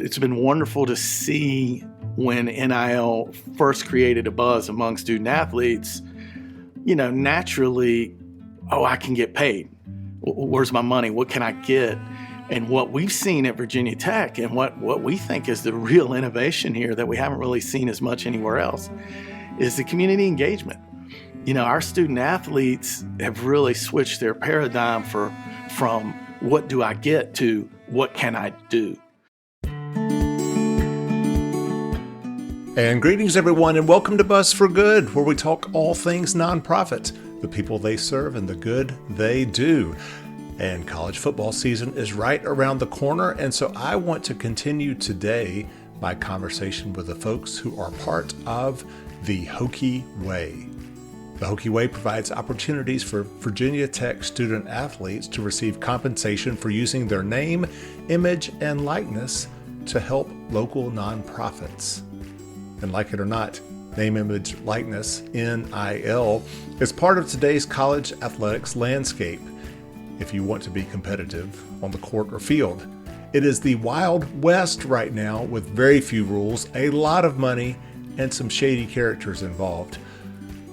it's been wonderful to see when NIL first created a buzz among student athletes, naturally, I can get paid. Where's my money? What can I get? And what we've seen at Virginia Tech and what we think is the real innovation here that we haven't really seen as much anywhere else is the community engagement. Our student athletes have really switched their paradigm from what do I get to what can I do? And greetings, everyone, and welcome to Buzz for Good, where we talk all things nonprofit, the people they serve and the good they do. And college football season is right around the corner, and so I want to continue today my conversation with the folks who are part of the Hokie Way. The Hokie Way provides opportunities for Virginia Tech student athletes to receive compensation for using their name, image, and likeness to help local nonprofits. And like it or not, name, image, likeness, NIL, is part of today's college athletics landscape. If you want to be competitive on the court or field, it is the Wild West right now with very few rules, a lot of money, and some shady characters involved.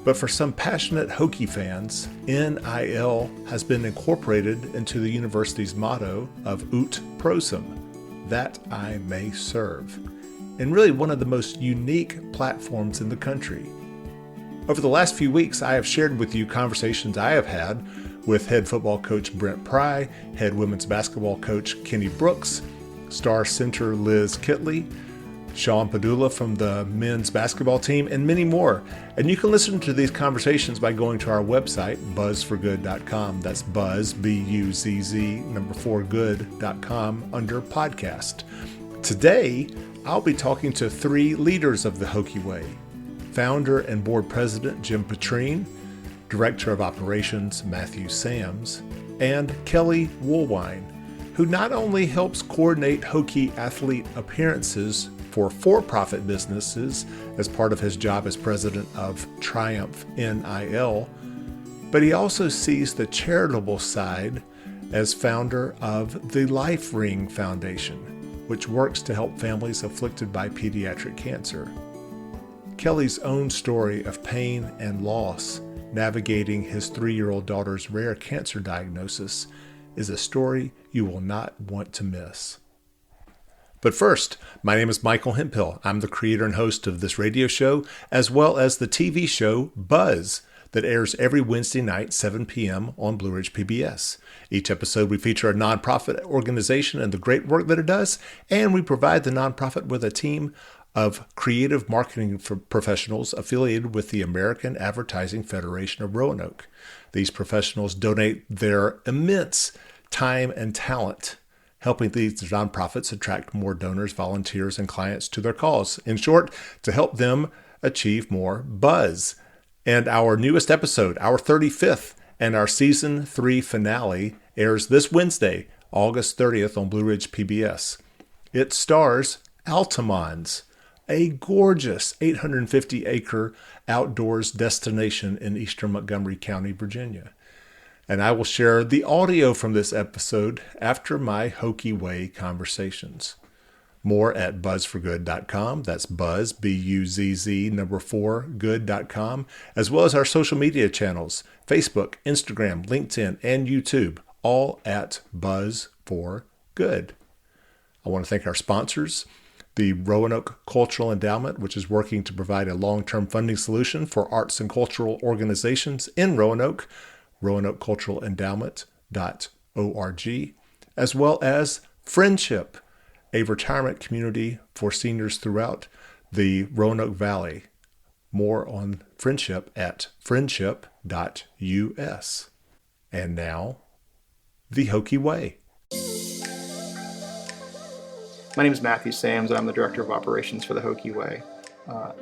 But for some passionate Hokie fans, NIL has been incorporated into the university's motto of Ut Prosum, that I may serve, and really one of the most unique platforms in the country. Over the last few weeks, I have shared with you conversations I have had with head football coach Brent Pry, head women's basketball coach Kenny Brooks, star center Liz Kitley, Sean Padula from the men's basketball team, and many more. And you can listen to these conversations by going to our website, buzzforgood.com. That's buzz, B-U-Z-Z, 4 good.com, under podcast. Today, I'll be talking to three leaders of the Hokie Way: founder and board president Jim Petrine, director of operations Matthew Sams, and Kelly Woolwine, who not only helps coordinate Hokie athlete appearances for-profit businesses as part of his job as president of Triumph NIL, but he also sees the charitable side as founder of the LifeRing Foundation, which works to help families afflicted by pediatric cancer. Kelly's own story of pain and loss navigating his 3-year-old daughter's rare cancer diagnosis is a story you will not want to miss. But first, my name is Michael Hemphill. I'm the creator and host of this radio show, as well as the TV show Buzz, that airs every Wednesday night, 7 p.m. on Blue Ridge PBS. Each episode, we feature a nonprofit organization and the great work that it does, and we provide the nonprofit with a team of creative marketing professionals affiliated with the American Advertising Federation of Roanoke. These professionals donate their immense time and talent, helping these nonprofits attract more donors, volunteers, and clients to their cause. In short, to help them achieve more buzz. And our newest episode, our 35th, and our season 3 finale airs this Wednesday, August 30th on Blue Ridge PBS. It stars Altamons, a gorgeous 850-acre outdoors destination in eastern Montgomery County, Virginia. And I will share the audio from this episode after my Hokie Way conversations. More at buzzforgood.com. That's buzz, B-U-Z-Z, 4 good.com, as well as our social media channels, Facebook, Instagram, LinkedIn, and YouTube, all at Buzz for Good. I want to thank our sponsors, the Roanoke Cultural Endowment, which is working to provide a long-term funding solution for arts and cultural organizations in Roanoke, roanokeculturalendowment.org, as well as Friendship, a retirement community for seniors throughout the Roanoke Valley. More on Friendship at friendship.us. And now, the Hokie Way. My name is Matthew Sams, and I'm the Director of Operations for the Hokie Way.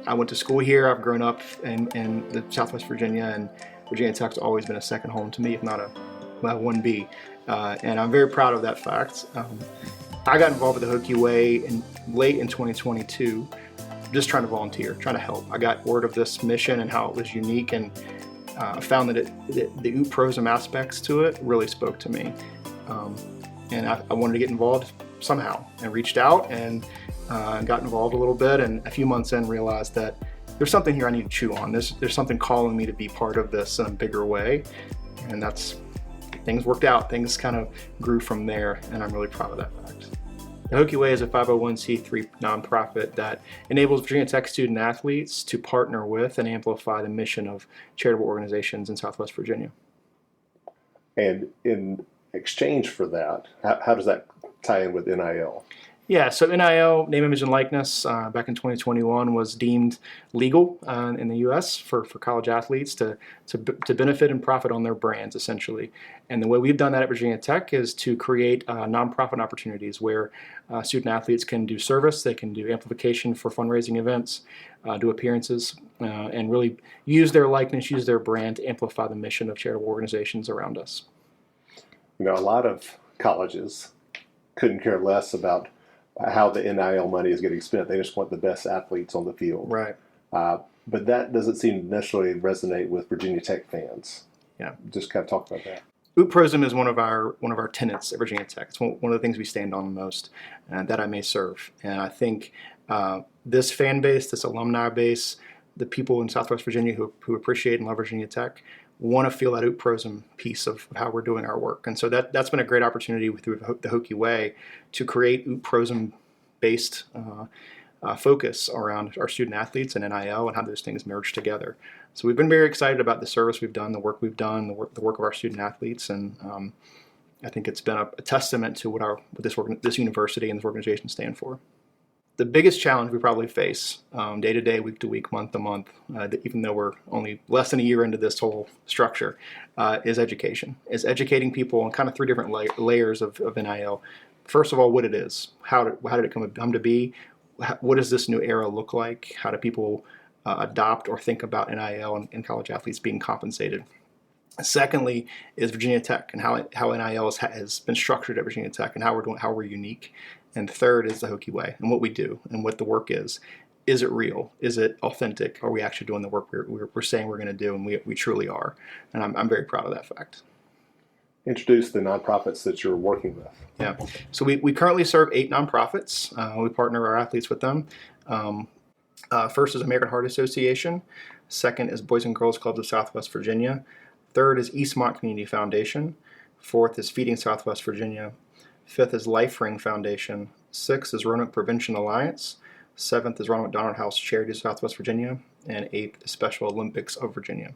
I went to school here. I've grown up in the Southwest Virginia, and Virginia Tech's always been a second home to me, if not a 1B. And I'm very proud of that fact. I got involved with the Hokie Way late in 2022, just trying to volunteer, trying to help. I got word of this mission and how it was unique, and I found that the Ut Prosum aspects to it really spoke to me. And I wanted to get involved somehow and reached out and got involved a little bit, and a few months in realized that there's something here I need to chew on. There's something calling me to be part of this in a bigger way, and things worked out. Things kind of grew from there, and I'm really proud of that fact. The Hokie Way is a 501c3 nonprofit that enables Virginia Tech student athletes to partner with and amplify the mission of charitable organizations in Southwest Virginia. And in exchange for that, how does that tie in with NIL? Yeah, so NIL, name, image, and likeness, back in 2021 was deemed legal in the U.S. for college athletes to benefit and profit on their brands, essentially. And the way we've done that at Virginia Tech is to create nonprofit opportunities where student athletes can do service, they can do amplification for fundraising events, do appearances, and really use their likeness, use their brand to amplify the mission of charitable organizations around us. A lot of colleges couldn't care less about how the NIL money is getting spent. They just want the best athletes on the field. Right. But that doesn't seem to necessarily resonate with Virginia Tech fans. Yeah. Just kind of talk about that. Ootprism is one of our tenets at Virginia Tech. It's one of the things we stand on the most, that I may serve. And I think this fan base, this alumni base, the people in Southwest Virginia who appreciate and love Virginia Tech want to feel that Ootprism piece of how we're doing our work. And so that's been a great opportunity through the Hokie Way to create Ootprism-based focus around our student athletes and NIL and how those things merge together. So we've been very excited about the service we've done, the work we've done, the work of our student athletes, and I think it's been a testament to what this university and this organization stand for. The biggest challenge we probably face day to day, week to week, month to month, even though we're only less than a year into this whole structure, is education. Is educating people on kind of three different layers of NIL. First of all, what it is. How did it come to be? What does this new era look like? How do people adopt or think about NIL and college athletes being compensated? Secondly, is Virginia Tech and how NIL has been structured at Virginia Tech and how we're unique. And third is the Hokie Way and what we do and what the work is. Is it real? Is it authentic? Are we actually doing the work we're saying we're going to do? And we truly are. And I'm very proud of that fact. Introduce the nonprofits that you're working with. Yeah. So we currently serve 8 nonprofits. We partner our athletes with them. First is American Heart Association. Second is Boys and Girls Clubs of Southwest Virginia. Third is Eastmont Community Foundation. Fourth is Feeding Southwest Virginia. Fifth is LifeRing Foundation. Sixth is Roanoke Prevention Alliance. Seventh is Ronald McDonald House Charities of Southwest Virginia. And eighth is Special Olympics of Virginia.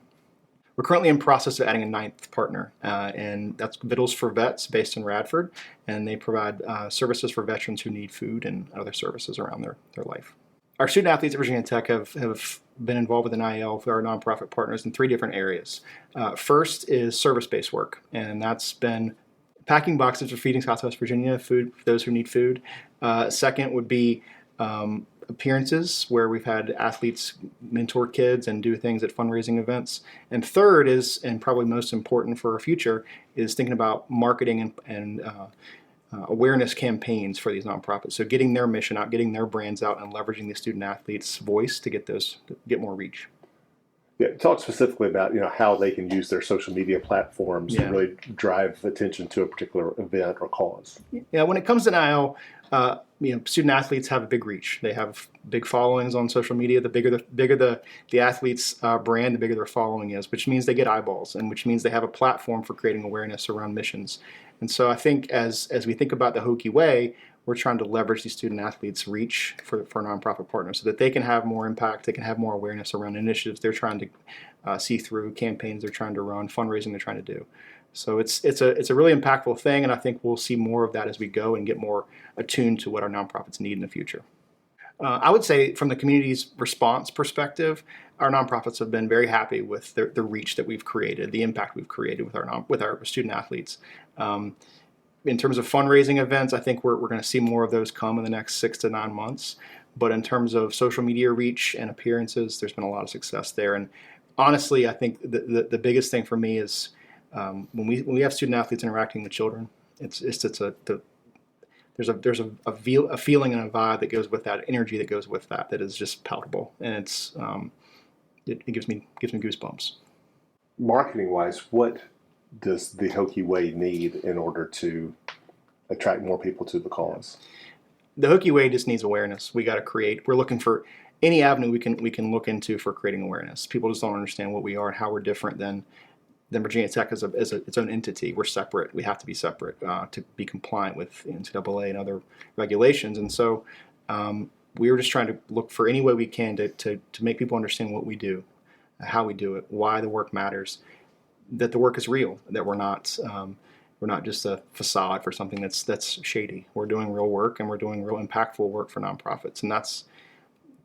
We're currently in process of adding a 9th partner, and that's Vittles for Vets based in Radford, and they provide services for veterans who need food and other services around their life. Our student athletes at Virginia Tech have been involved with NIL for our nonprofit partners in 3 different areas. First is service-based work, and that's been packing boxes for Feeding Southwest Virginia, food for those who need food. Second would be appearances where we've had athletes mentor kids and do things at fundraising events. And third is, and probably most important for our future, is thinking about marketing and awareness campaigns for these nonprofits. So getting their mission out, getting their brands out, and leveraging the student athletes' voice to get more reach. Yeah, talk specifically about how they can use their social media platforms to really drive attention to a particular event or cause. Yeah, when it comes to NIL, student athletes have a big reach. They have big followings on social media. The bigger the athlete's brand, the bigger their following is, which means they get eyeballs, and which means they have a platform for creating awareness around missions. And so I think as we think about the Hokie Way, we're trying to leverage these student athletes' reach for nonprofit partners so that they can have more impact, they can have more awareness around initiatives they're trying to see through, campaigns they're trying to run, fundraising they're trying to do. So it's a really impactful thing, and I think we'll see more of that as we go and get more attuned to what our nonprofits need in the future. I would say from the community's response perspective, our nonprofits have been very happy with the reach that we've created, the impact we've created with our student athletes. In terms of fundraising events, I think we're going to see more of those come in the next 6 to 9 months. But in terms of social media reach and appearances, there's been a lot of success there. And honestly, I think the biggest thing for me is when we have student athletes interacting with children, there's a feeling and a vibe that goes with that, energy that goes with that is just palpable, and it gives me goosebumps. Marketing wise, what does the Hokie Way need in order to attract more people to the cause? The Hokie Way just needs awareness. We got to create. We're looking for any avenue we can look into for creating awareness. People just don't understand what we are and how we're different than Virginia Tech as its own entity. We're separate. We have to be separate to be compliant with NCAA and other regulations. And so we were just trying to look for any way we can to make people understand what we do, how we do it, why the work matters, that the work is real, that we're not just a facade for something that's shady. We're doing real work, and we're doing real impactful work for nonprofits. And that's,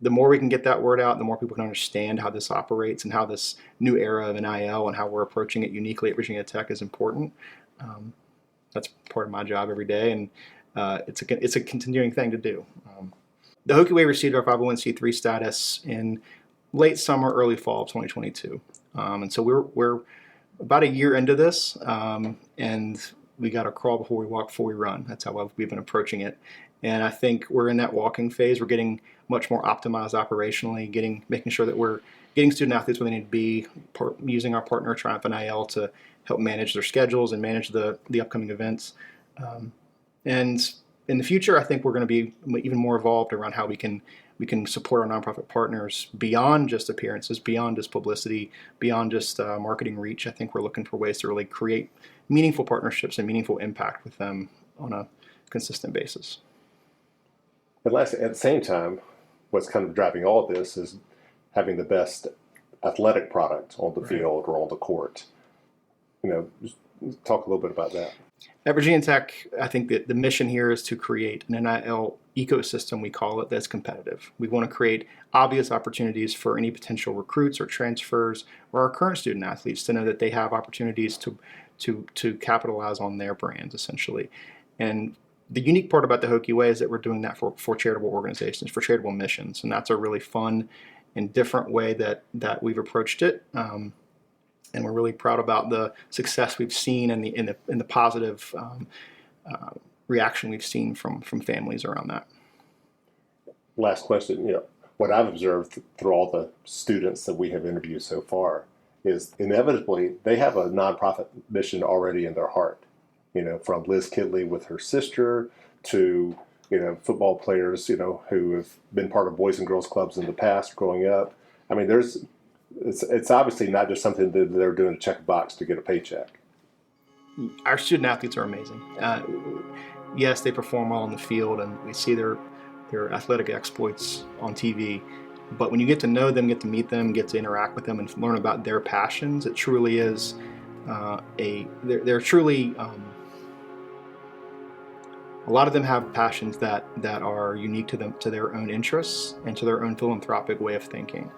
the more we can get that word out, the more people can understand how this operates and how this new era of NIL and how we're approaching it uniquely at Virginia Tech is important. That's part of my job every day, and it's a continuing thing to do. The Hokie Way received our 501c3 status in late summer, early fall of 2022, and so we're about a year into this, and we got to crawl before we walk, before we run. That's how we've been approaching it. And I think we're in that walking phase. We're getting much more optimized operationally, making sure that we're getting student athletes where they need to be, using our partner Triumph NIL to help manage their schedules and manage the upcoming events. And in the future, I think we're going to be even more evolved around how we can support our nonprofit partners beyond just appearances, beyond just publicity, beyond just marketing reach. I think we're looking for ways to really create meaningful partnerships and meaningful impact with them on a consistent basis. But lastly, at the same time, what's kind of driving all of this is having the best athletic product on the field or on the court. Just talk a little bit about that. At Virginia Tech, I think that the mission here is to create an NIL ecosystem, we call it, that's competitive. We want to create obvious opportunities for any potential recruits or transfers or our current student athletes to know that they have opportunities to capitalize on their brands, essentially. And the unique part about the Hokie Way is that we're doing that for charitable organizations, for charitable missions, and that's a really fun and different way that we've approached it. And we're really proud about the success we've seen and the positive reaction we've seen from families around that. Last question. What I've observed through all the students that we have interviewed so far is inevitably they have a nonprofit mission already in their heart. From Liz Kidley with her sister to football players who have been part of Boys and Girls Clubs in the past growing up. I mean, it's obviously not just something that they're doing to check a box to get a paycheck. Our student athletes are amazing. Yes, they perform well on the field, and we see their athletic exploits on TV. But when you get to know them, get to meet them, get to interact with them, and learn about their passions, it truly is they're truly. A lot of them have passions that are unique to them, to their own interests, and to their own philanthropic way of thinking.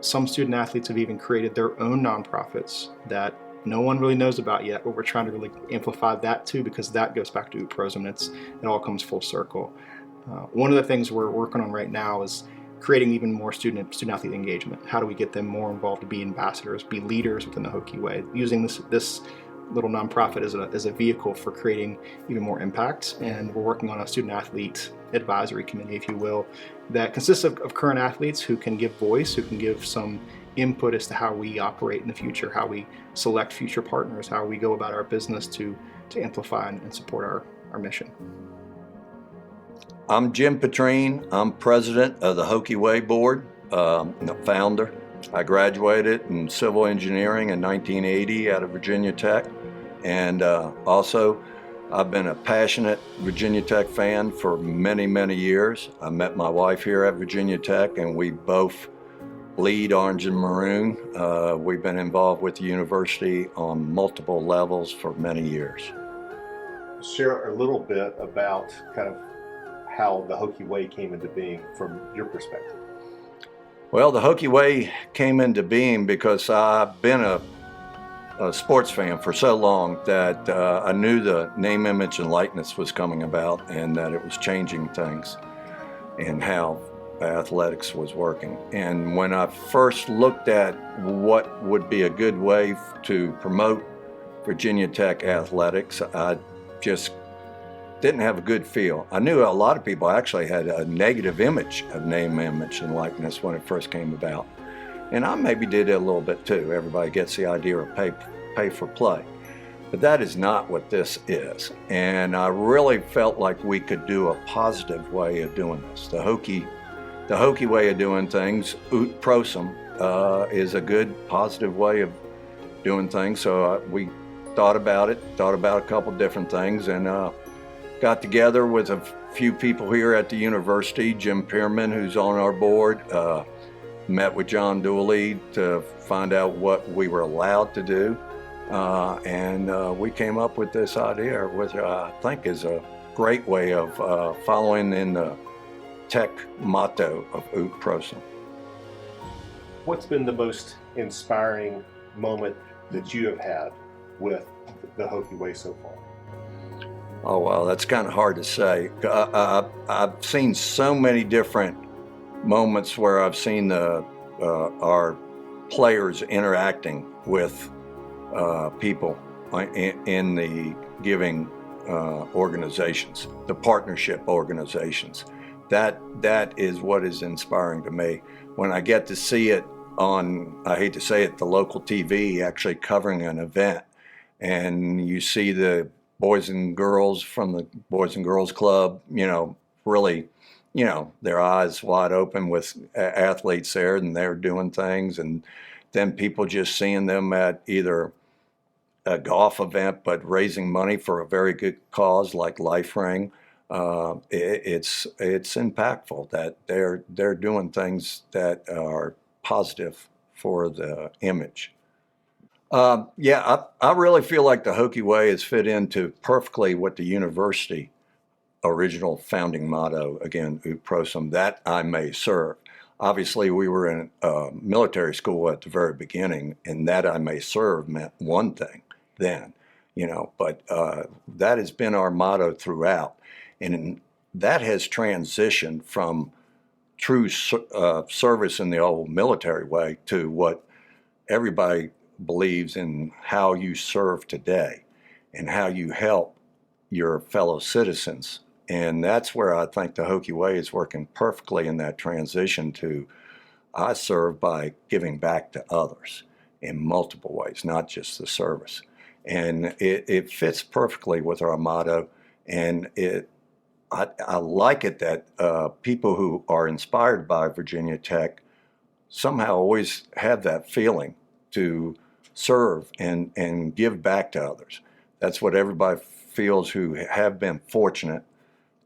Some student athletes have even created their own nonprofits that no one really knows about yet, but we're trying to really amplify that too, because that goes back to UPROSM. It all comes full circle. One of the things we're working on right now is creating even more student athlete engagement. How do we get them more involved to be ambassadors, be leaders within the Hokie Way, using this little nonprofit as a vehicle for creating even more impact. And we're working on a student athlete advisory committee, if you will, that consists of current athletes who can give voice, who can give some input as to how we operate in the future, how we select future partners, how we go about our business to amplify and support our mission. I'm Jim Petrine. I'm president of the Hokie Way board, the founder. I graduated in civil engineering in 1980 out of Virginia Tech, and also I've been a passionate Virginia Tech fan for many, many years. I met my wife here at Virginia Tech, and we both bleed orange and maroon. We've been involved with the university on multiple levels for many years. Share a little bit about kind of how the Hokie Way came into being from your perspective. Well, the Hokie Way came into being because I've been a sports fan for so long that I knew the name, image, and likeness was coming about, and that it was changing things and how athletics was working. And when I first looked at what would be a good way to promote Virginia Tech athletics, I just didn't have a good feel. I knew a lot of people actually had a negative image of name, image, and likeness when it first came about. And I maybe did it a little bit too. Everybody gets the idea of pay for play. But that is not what this is. And I really felt like we could do a positive way of doing this. The Hokie way of doing things, ut prosum, is a good, positive way of doing things. So we thought about a couple different things, and got together with a few people here at the university. Jim Petrine, who's on our board, met with John Dooley to find out what we were allowed to do. And we came up with this idea, which I think is a great way of following in the tech motto of ut prosum. What's been the most inspiring moment that you have had with the Hokie Way so far? Oh, well, that's kind of hard to say. I've seen so many different moments where I've seen our players interacting with people in the giving organizations, the partnership organizations. That is what is inspiring to me. When I get to see it on, I hate to say it, the local TV actually covering an event, and you see the boys and girls from the Boys and Girls Club, really, their eyes wide open with athletes there, and they're doing things, and then people just seeing them at either a golf event, but raising money for a very good cause like LifeRing. It's impactful that they're doing things that are positive for the image. I really feel like the Hokie Way has fit into perfectly what the university original founding motto, again, ut prosum, that I may serve. Obviously, we were in a military school at the very beginning, and that I may serve meant one thing then, but that has been our motto throughout. And that has transitioned from true service in the old military way to what everybody believes in, how you serve today and how you help your fellow citizens. And that's where I think the Hokie Way is working perfectly in that transition to, I serve by giving back to others in multiple ways, not just the service. And it fits perfectly with our motto, and I like it that people who are inspired by Virginia Tech somehow always have that feeling to serve and give back to others. That's what everybody feels who have been fortunate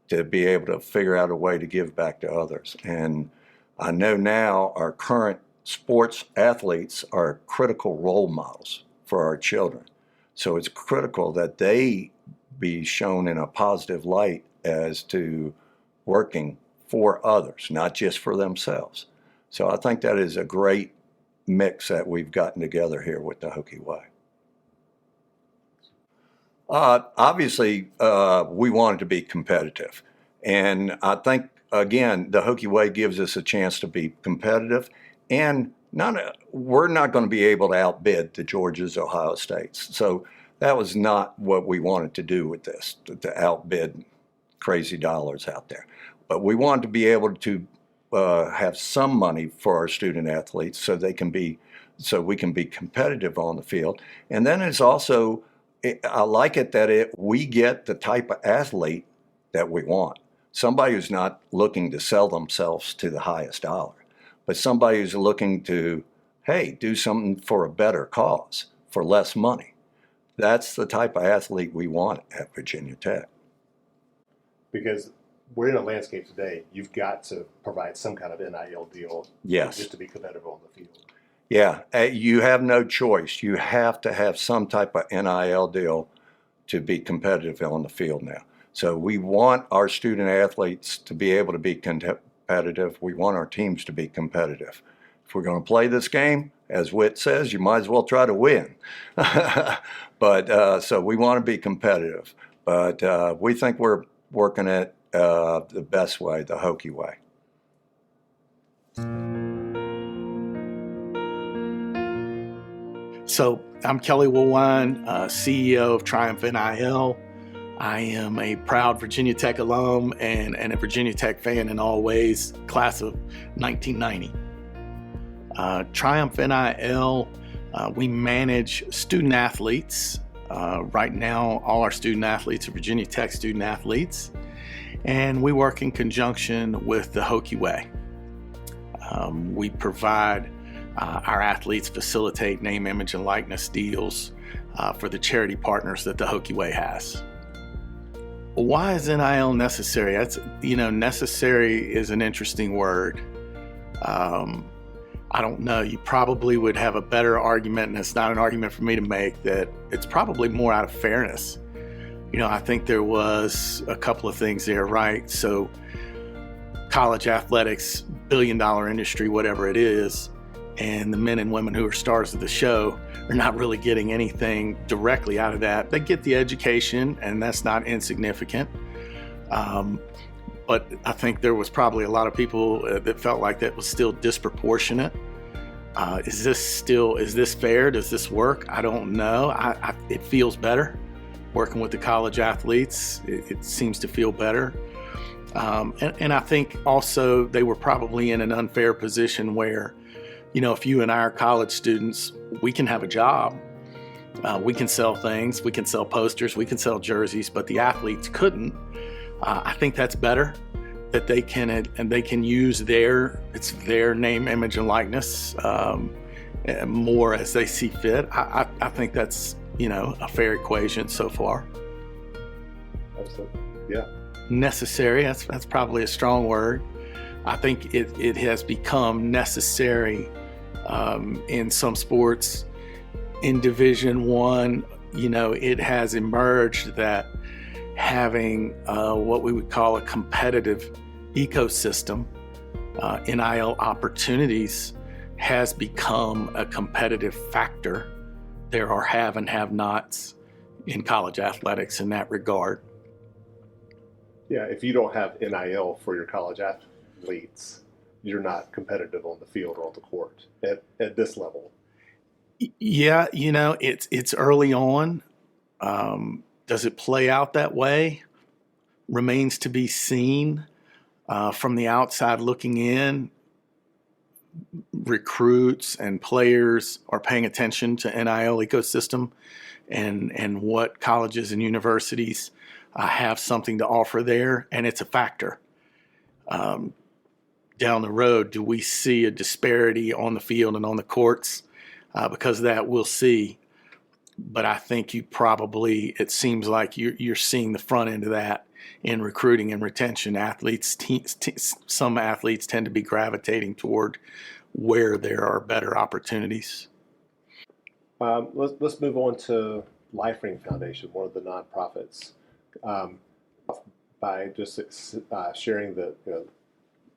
to be able to figure out a way to give back to others. And I know now our current sports athletes are critical role models for our children. So it's critical that they be shown in a positive light as to working for others, not just for themselves. So I think that is a great mix that we've gotten together here with the Hokie Way. Obviously, we wanted to be competitive. And I think, again, the Hokie Way gives us a chance to be competitive, and we're not going to be able to outbid the Georgias, Ohio States. So that was not what we wanted to do with this, to outbid crazy dollars out there. But we wanted to be able to have some money for our student athletes so we can be competitive on the field. And then it's also, I like it that we get the type of athlete that we want. Somebody who's not looking to sell themselves to the highest dollar, but somebody who's looking to, hey, do something for a better cause for less money. That's the type of athlete we want at Virginia Tech. Because we're in a landscape today, you've got to provide some kind of NIL deal, yes, just to be competitive on the field. Yeah, you have no choice. You have to have some type of NIL deal to be competitive on the field now. So we want our student athletes to be able to be competitive. We want our teams to be competitive. If we're going to play this game, as Witt says, you might as well try to win. But so we want to be competitive. But we think we're working it the best way, the Hokie Way. So I'm Kelly Woolwine, CEO of Triumph NIL. I am a proud Virginia Tech alum and a Virginia Tech fan in all ways, class of 1990. Triumph NIL, we manage student athletes Right now, all our student athletes are Virginia Tech student athletes, and we work in conjunction with the Hokie Way. We provide our athletes facilitate name, image, and likeness deals for the charity partners that the Hokie Way has. Why is NIL necessary? Necessary is an interesting word. I don't know. You probably would have a better argument, and it's not an argument for me to make, that it's probably more out of fairness. I think there was a couple of things there, right? So college athletics, billion-dollar industry, whatever it is, and the men and women who are stars of the show are not really getting anything directly out of that. They get the education, and that's not insignificant. But I think there was probably a lot of people that felt like that was still disproportionate. Is this fair? Does this work? I don't know. It feels better. Working with the college athletes, it seems to feel better. And I think also they were probably in an unfair position where, if you and I are college students, we can have a job. We can sell things. We can sell posters. We can sell jerseys, but the athletes couldn't. I think that's better, that they can use their name, image, and likeness more as they see fit. I think that's a fair equation so far. Absolutely, yeah. Necessary. That's probably a strong word. I think it has become necessary in some sports. In Division I, it has emerged that having what we would call a competitive ecosystem, NIL opportunities, has become a competitive factor. There are have and have-nots in college athletics in that regard. Yeah, if you don't have NIL for your college athletes, you're not competitive on the field or on the court at this level. Yeah, it's early on. Does it play out that way? Remains to be seen. From the outside looking in, recruits and players are paying attention to NIL ecosystem and what colleges and universities have something to offer there, and it's a factor. Down the road, do we see a disparity on the field and on the courts? Because of that, we'll see. But I think it seems like you're seeing the front end of that in recruiting and retention. Some athletes tend to be gravitating toward where there are better opportunities. Let's move on to LifeRing Foundation, one of the nonprofits. By just sharing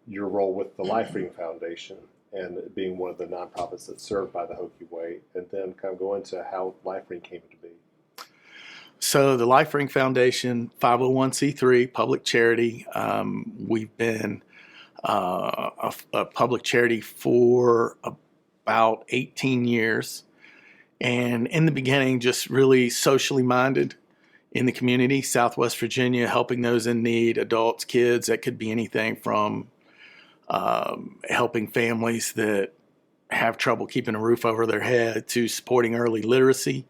your role with the LifeRing Foundation and being one of the nonprofits that's served by the Hokie Way, and then kind of go into how LifeRing came to be. So the LifeRing Foundation, 501c3, public charity. We've been a public charity for about 18 years. And in the beginning, just really socially minded in the community, Southwest Virginia, helping those in need, adults, kids. That could be anything from helping families that have trouble keeping a roof over their head to supporting early literacy.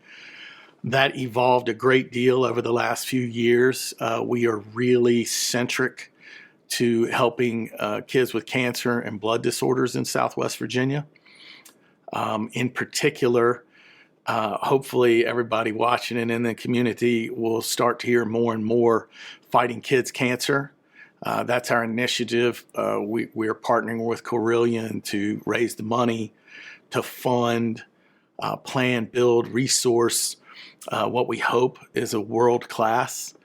That evolved a great deal over the last few years. We are really centric to helping kids with cancer and blood disorders in Southwest Virginia. In particular, hopefully everybody watching and in the community will start to hear more and more Fighting Kids Cancer. That's our initiative. We are partnering with Corillion to raise the money to fund, plan, build, resource what we hope is a world-class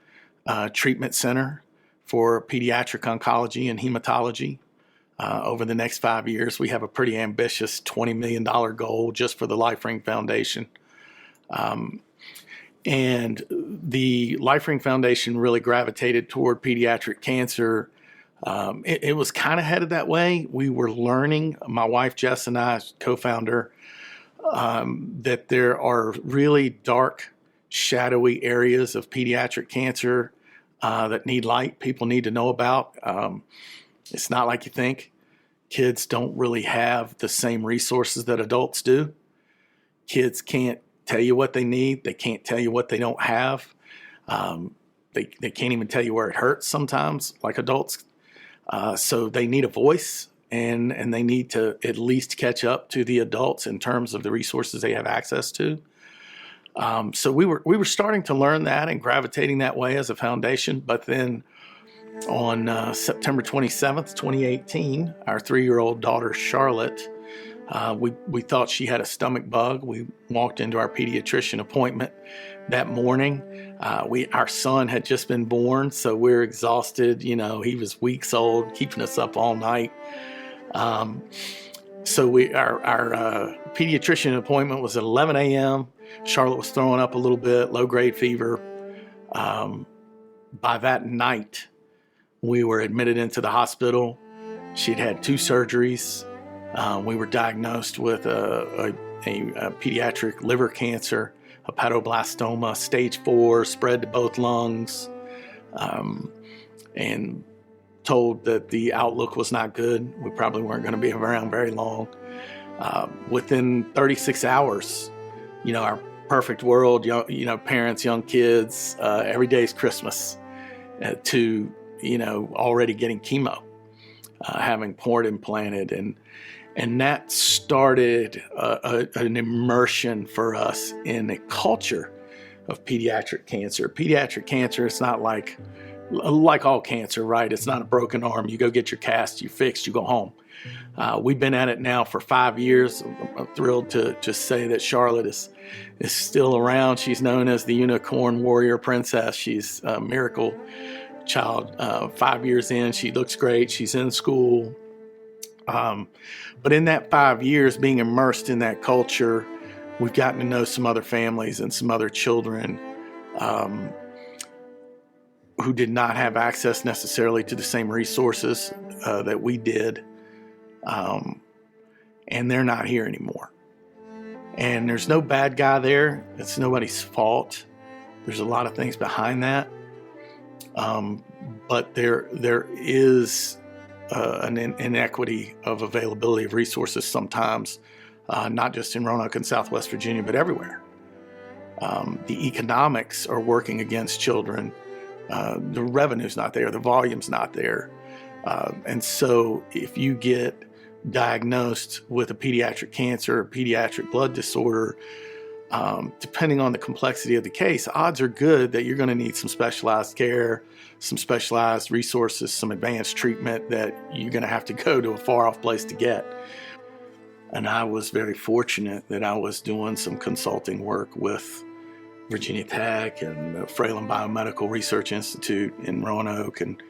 treatment center for pediatric oncology and hematology. Over the next 5 years, we have a pretty ambitious $20 million goal just for the LifeRing Foundation. And the LifeRing Foundation really gravitated toward pediatric cancer. It was kind of headed that way. We were learning, my wife Jess and I, co-founder, that there are really dark, shadowy areas of pediatric cancer that need light, people need to know about. It's not like you think. Kids don't really have the same resources that adults do. Kids can't tell you what they need. They can't tell you what they don't have. They can't even tell you where it hurts sometimes, like adults. So they need a voice, and they need to at least catch up to the adults in terms of the resources they have access to. So we were starting to learn that and gravitating that way as a foundation. But then on September 27th, 2018, our 3-year-old daughter, Charlotte, we thought she had a stomach bug. We walked into our pediatrician appointment that morning. Our son had just been born, so we're exhausted. He was weeks old, keeping us up all night. So our pediatrician appointment was at 11 a.m. Charlotte was throwing up a little bit, low-grade fever. By that night, we were admitted into the hospital. She'd had 2 surgeries. We were diagnosed with a pediatric liver cancer, hepatoblastoma, stage 4, spread to both lungs, and told that the outlook was not good. We probably weren't going to be around very long. Within 36 hours, our perfect world, parents, young kids, every day's Christmas, to, already getting chemo, having port implanted. And that started an immersion for us in a culture of pediatric cancer. Pediatric cancer, it's not like all cancer, right? It's not a broken arm. You go get your cast, you fixed, you go home. We've been at it now for 5 years. I'm thrilled to just say that Charlotte is still around. She's known as the unicorn warrior princess. She's a miracle child. 5 years in, she looks great. She's in school. But in that 5 years, being immersed in that culture, we've gotten to know some other families and some other children who did not have access necessarily to the same resources that we did. And they're not here anymore. And there's no bad guy there. It's nobody's fault. There's a lot of things behind that. But there is an inequity of availability of resources sometimes, not just in Roanoke and Southwest Virginia, but everywhere. The economics are working against children. The revenue's not there. The volume's not there. And so if you get diagnosed with a pediatric cancer or pediatric blood disorder, depending on the complexity of the case, odds are good that you're going to need some specialized care, some specialized resources, some advanced treatment that you're going to have to go to a far-off place to get. And I was very fortunate that I was doing some consulting work with Virginia Tech and the Fralin Biomedical Research Institute in Roanoke, and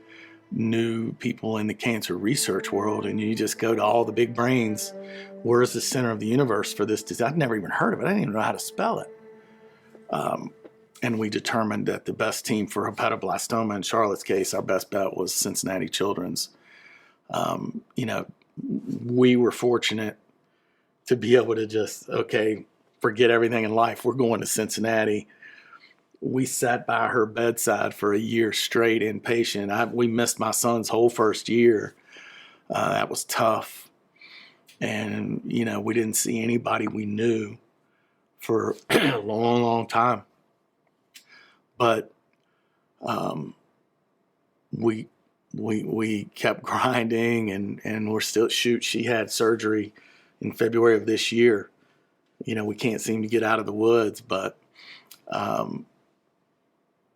knew people in the cancer research world. And you just go to all the big brains. Where's the center of the universe for this disease? I'd never even heard of it. I didn't even know how to spell it. And we determined that the best team for hepatoblastoma, in Charlotte's case, our best bet was Cincinnati Children's. We were fortunate to be able to just, forget everything in life. We're going to Cincinnati. We sat by her bedside for a year straight inpatient. We missed my son's whole first year. That was tough. And, we didn't see anybody we knew for a long, long time. But we kept grinding, and we're still, she had surgery in February of this year. We can't seem to get out of the woods, but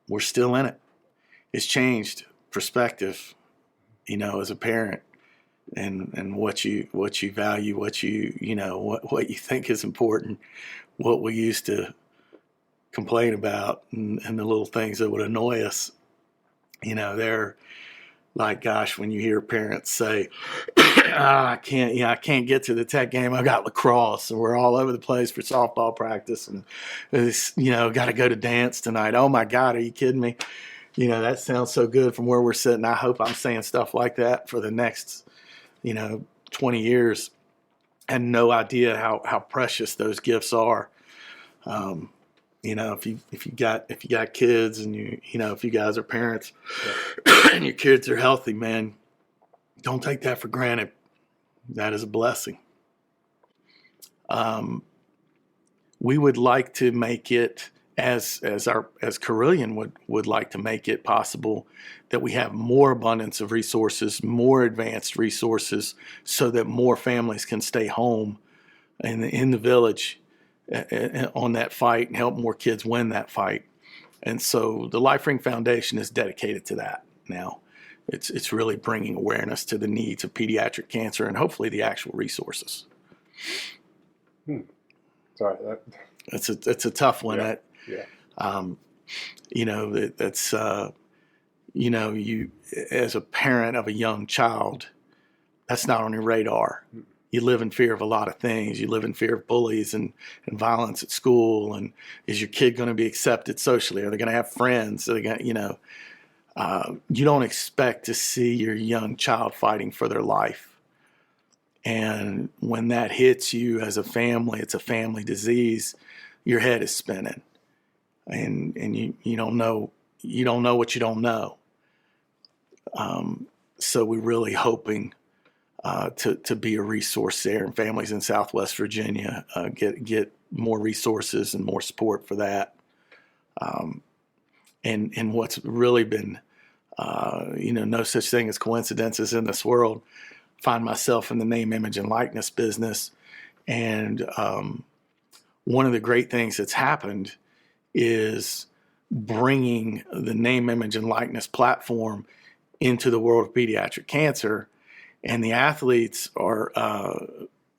we're still in it. It's changed perspective, as a parent, and what you value, what you think is important, what we used to complain about, and the little things that would annoy us. They're like, gosh, when you hear parents say, I can't get to the Tech game. I got lacrosse, and we're all over the place for softball practice, and got to go to dance tonight. Oh my God, are you kidding me? That sounds so good from where we're sitting. I hope I'm saying stuff like that for the next, 20 years, and no idea how precious those gifts are. If you got kids, and if you guys are parents, and your kids are healthy, man, don't take that for granted. That is a blessing. we would like to make it as Carillion would like to make it possible that we have more abundance of resources, more advanced resources, so that more families can stay home in the village on that fight and help more kids win that fight. And so the LifeRing Foundation is dedicated to that now. It's really bringing awareness to the needs of pediatric cancer and hopefully the actual resources. Sorry, it's a tough one. Yeah. That's you as a parent of a young child, that's not on your radar. You live in fear of a lot of things. You live in fear of bullies and violence at school. And is your kid going to be accepted socially? Are they going to have friends? Are they going to, you don't expect to see your young child fighting for their life. And when that hits you as a family, it's a family disease, your head is spinning. And you don't know what you don't know. So we're really hoping to be a resource there, and families in Southwest Virginia get more resources and more support for that. And what's really been, no such thing as coincidences in this world. Find myself in the name, image, and likeness business, and one of the great things that's happened is bringing the name, image, and likeness platform into the world of pediatric cancer. And the athletes are,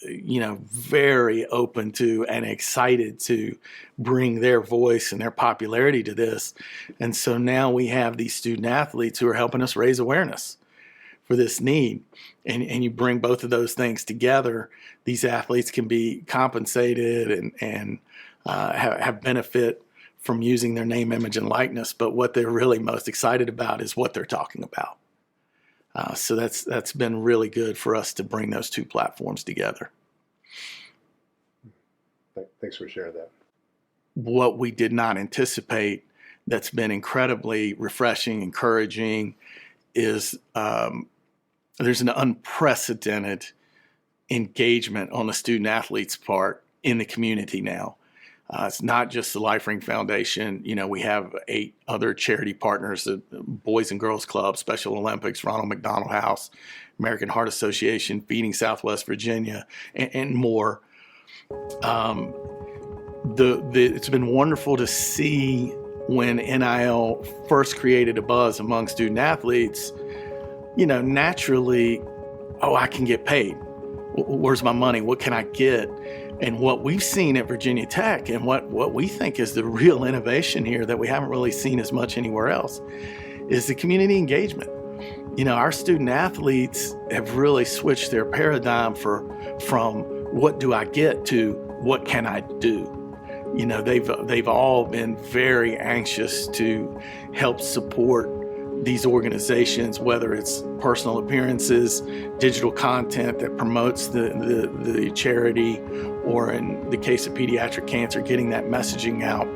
very open to and excited to bring their voice and their popularity to this. And so now we have these student athletes who are helping us raise awareness for this need. And you bring both of those things together, these athletes can be compensated and have benefit from using their name, image, and likeness. But what they're really most excited about is what they're talking about. So that's been really good for us to bring those two platforms together. Thanks for sharing that. What we did not anticipate that's been incredibly refreshing, encouraging, is there's an unprecedented engagement on the student athletes' part in the community now. It's not just the LifeRing Foundation. We have 8 other charity partners, the Boys and Girls Club, Special Olympics, Ronald McDonald House, American Heart Association, Feeding Southwest Virginia, and more. It's been wonderful to see when NIL first created a buzz among student athletes, naturally, I can get paid. Where's my money? What can I get? And what we've seen at Virginia Tech and what we think is the real innovation here that we haven't really seen as much anywhere else is the community engagement. Our student athletes have really switched their paradigm from what do I get to what can I do. They've all been very anxious to help support these organizations, whether it's personal appearances, digital content that promotes the charity, or in the case of pediatric cancer, getting that messaging out.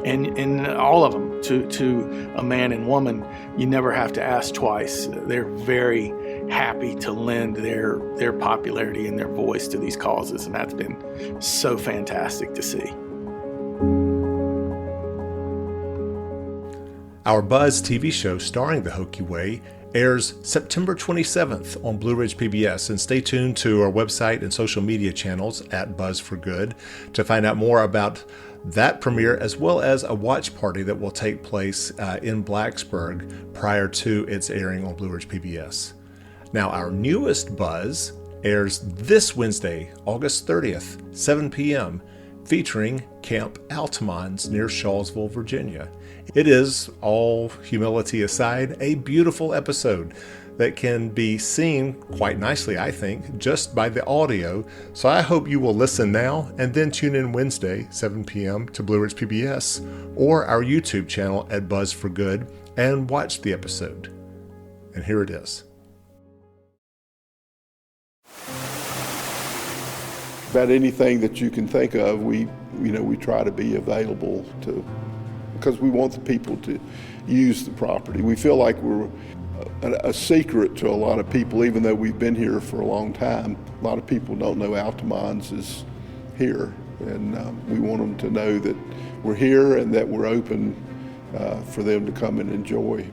And all of them, to a man and woman, you never have to ask twice. They're very happy to lend their popularity and their voice to these causes, and that's been so fantastic to see. Our Buzz TV show starring the Hokie Way airs September 27th on Blue Ridge PBS, and stay tuned to our website and social media channels at Buzz for Good to find out more about that premiere, as well as a watch party that will take place in Blacksburg prior to its airing on Blue Ridge PBS. Now, our newest Buzz airs this Wednesday, August 30th, 7 p.m., featuring Camp Altamont near Shawsville, Virginia. It is, all humility aside, a beautiful episode that can be seen quite nicely, I think, just by the audio. So I hope you will listen now and then tune in Wednesday, 7 p.m. to Blue Ridge PBS or our YouTube channel at Buzz for Good and watch the episode. And here it is. About anything that you can think of, we try to be available to, because we want the people to use the property. We feel like we're a secret to a lot of people, even though we've been here for a long time. A lot of people don't know Altamont is here. And we want them to know that we're here and that we're open for them to come and enjoy.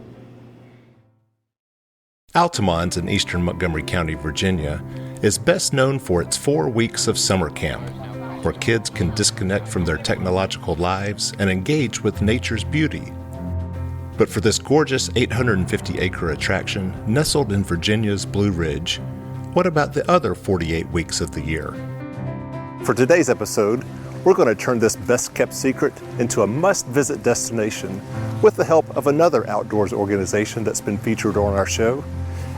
Altamont in eastern Montgomery County, Virginia, is best known for its 4 weeks of summer camp, where kids can disconnect from their technological lives and engage with nature's beauty. But for this gorgeous 850-acre attraction nestled in Virginia's Blue Ridge, what about the other 48 weeks of the year? For today's episode, we're going to turn this best-kept secret into a must-visit destination with the help of another outdoors organization that's been featured on our show,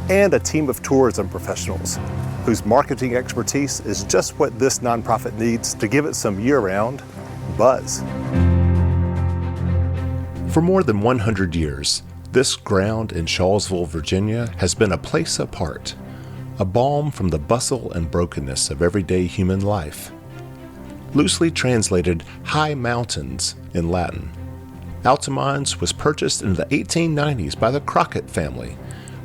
and a team of tourism professionals whose marketing expertise is just what this nonprofit needs to give it some year-round buzz. For more than 100 years, this ground in Shawsville, Virginia has been a place apart, a balm from the bustle and brokenness of everyday human life. Loosely translated high mountains in Latin, Altamont was purchased in the 1890s by the Crockett family,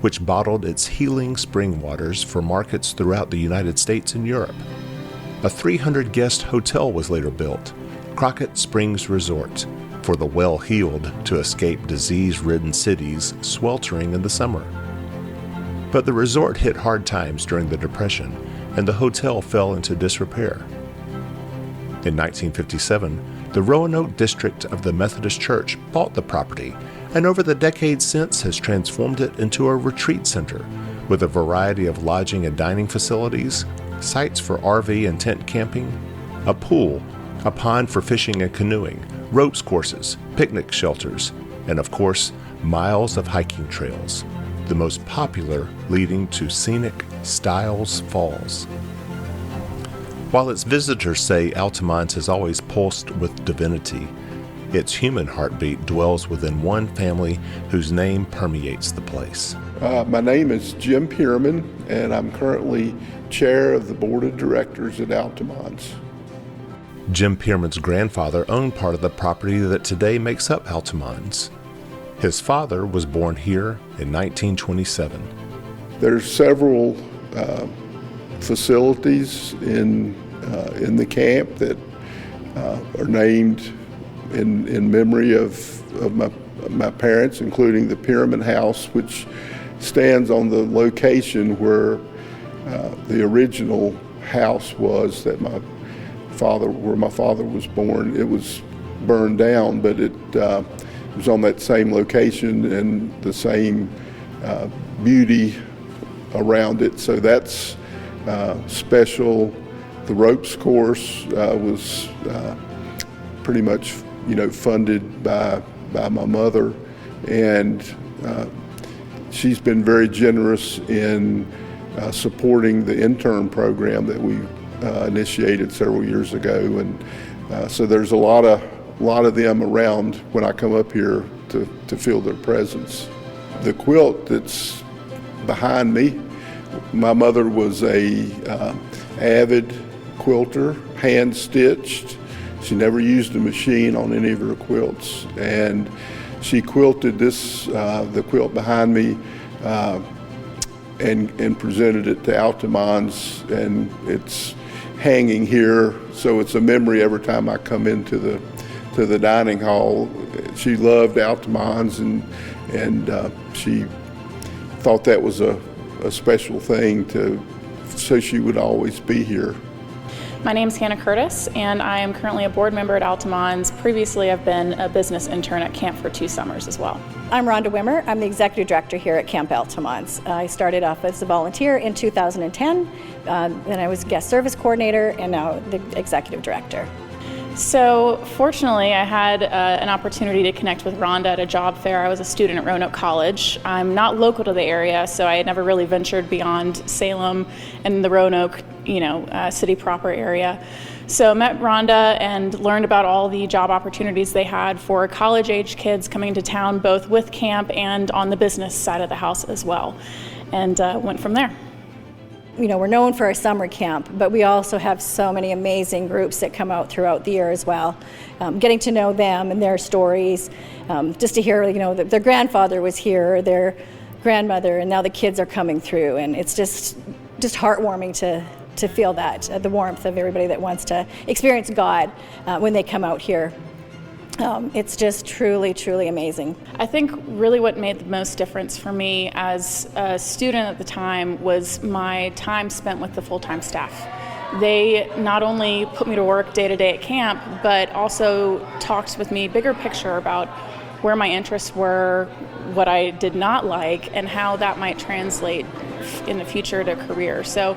which bottled its healing spring waters for markets throughout the United States and Europe. A 300-guest hotel was later built, Crockett Springs Resort, for the well-heeled to escape disease-ridden cities sweltering in the summer. But the resort hit hard times during the Depression, and the hotel fell into disrepair. In 1957, the Roanoke district of the Methodist Church bought the property, and over the decades since has transformed it into a retreat center with a variety of lodging and dining facilities, sites for RV and tent camping, a pool, a pond for fishing and canoeing, ropes courses, picnic shelters, and of course, miles of hiking trails, the most popular leading to scenic Stiles Falls. While its visitors say Altamont has always pulsed with divinity, its human heartbeat dwells within one family whose name permeates the place. My name is Jim Petrine, and I'm currently chair of the board of directors at Altamont. Jim Petrine's grandfather owned part of the property that today makes up Altamont. His father was born here in 1927. There's several facilities in the camp that are named in memory of my parents, including the Pyramid House, which stands on the location where the original house was that my father was born. It was burned down, but it was on that same location and the same beauty around it. So that's special. The ropes course was pretty much, funded by my mother, and she's been very generous in supporting the intern program that we initiated several years ago, and so there's a lot of them around when I come up here to feel their presence. The quilt that's behind me, my mother was a avid quilter, hand stitched. She never used a machine on any of her quilts, and she quilted this, the quilt behind me, and presented it to Altamont, and it's hanging here, so it's a memory every time I come into the dining hall. She loved Altamont, and she thought that was a special thing so she would always be here. My name is Hannah Curtis, and I am currently a board member at Altamont. Previously, I've been a business intern at camp for 2 summers as well. I'm Rhonda Wimmer. I'm the executive director here at Camp Altamont. I started off as a volunteer in 2010, then I was guest service coordinator, and now the executive director. So fortunately, I had an opportunity to connect with Rhonda at a job fair. I was a student at Roanoke College. I'm not local to the area, so I had never really ventured beyond Salem and the Roanoke, city proper area. So I met Rhonda and learned about all the job opportunities they had for college-age kids coming to town, both with camp and on the business side of the house as well, and went from there. We're known for our summer camp, but we also have so many amazing groups that come out throughout the year as well. Getting to know them and their stories, just to hear, that their grandfather was here, their grandmother, and now the kids are coming through, and it's just heartwarming to feel that, the warmth of everybody that wants to experience God when they come out here. It's just truly, truly amazing. I think really what made the most difference for me as a student at the time was my time spent with the full-time staff. They not only put me to work day to day at camp, but also talked with me bigger picture about where my interests were, what I did not like, and how that might translate in the future to career. So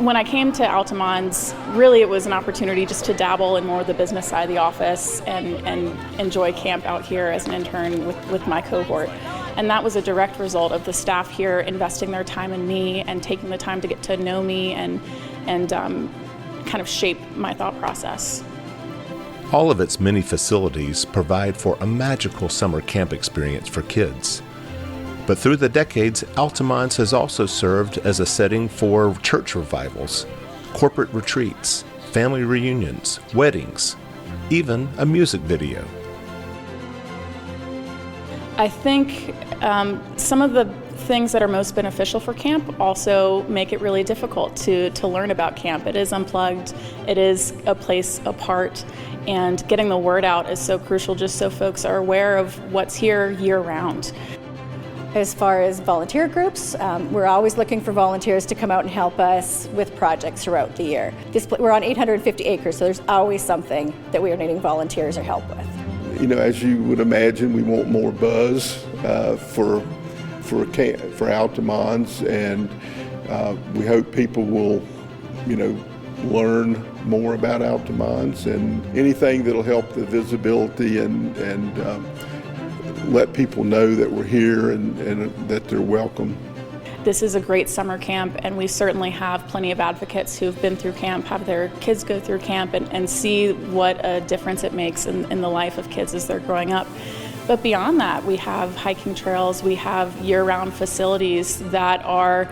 when I came to Altamont, really it was an opportunity just to dabble in more of the business side of the office and enjoy camp out here as an intern with my cohort. And that was a direct result of the staff here investing their time in me and taking the time to get to know me and kind of shape my thought process. All of its many facilities provide for a magical summer camp experience for kids. But through the decades, Altamont has also served as a setting for church revivals, corporate retreats, family reunions, weddings, even a music video. I think some of the things that are most beneficial for camp also make it really difficult to learn about camp. It is unplugged, it is a place apart, and getting the word out is so crucial just so folks are aware of what's here year-round. As far as volunteer groups, we're always looking for volunteers to come out and help us with projects throughout the year. We're on 850 acres, so there's always something that we are needing volunteers or help with. You know, as you would imagine, we want more buzz for Altamont, and we hope people will, learn more about Altamont, and anything that'll help the visibility and let people know that we're here and that they're welcome. This is a great summer camp, and we certainly have plenty of advocates who've been through camp, have their kids go through camp, and see what a difference it makes in the life of kids as they're growing up. But beyond that, we have hiking trails, we have year-round facilities that are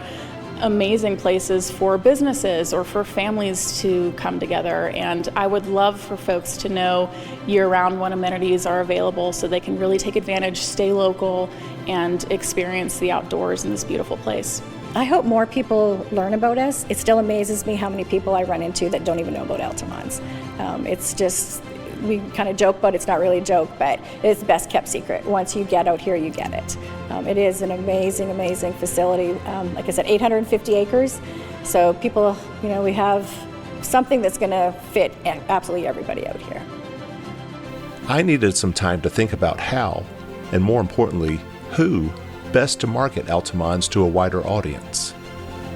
amazing places for businesses or for families to come together. And I would love for folks to know year-round what amenities are available so they can really take advantage, stay local, and experience the outdoors in this beautiful place. I hope more people learn about us. It still amazes me how many people I run into that don't even know about Altamont. It's just, we kind of joke about it's not really a joke, but it's the best kept secret. Once you get out here, you get it. It is an amazing, amazing facility. Like I said, 850 acres. So people, we have something that's going to fit absolutely everybody out here. I needed some time to think about how, and more importantly, who, best to market Altamont to a wider audience.